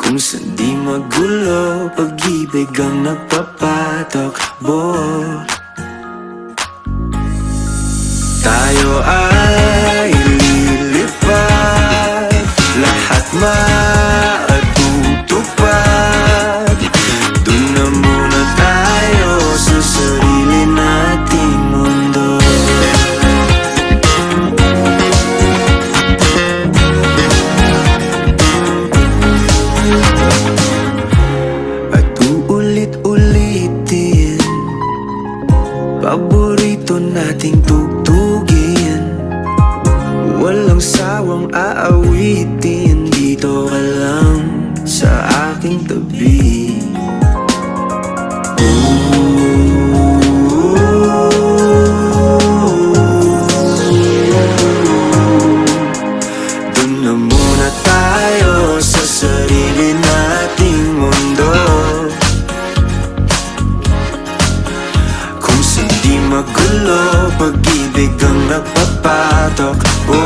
Kung saan di magulo, pag-ibig ang nagpapatakbo. Tayo ay lilipad, lahat matutupad. Dun na muna tayo sa sarili nating mundo. At uulit-ulitin paborito nating tugtugin, walang sawang aawitin. Dito ka lang sa aking tabi. Dun na muna tayo sa sarili nating mundo. Kung saan di magulo, pag-ibig ang nagpapatakbo.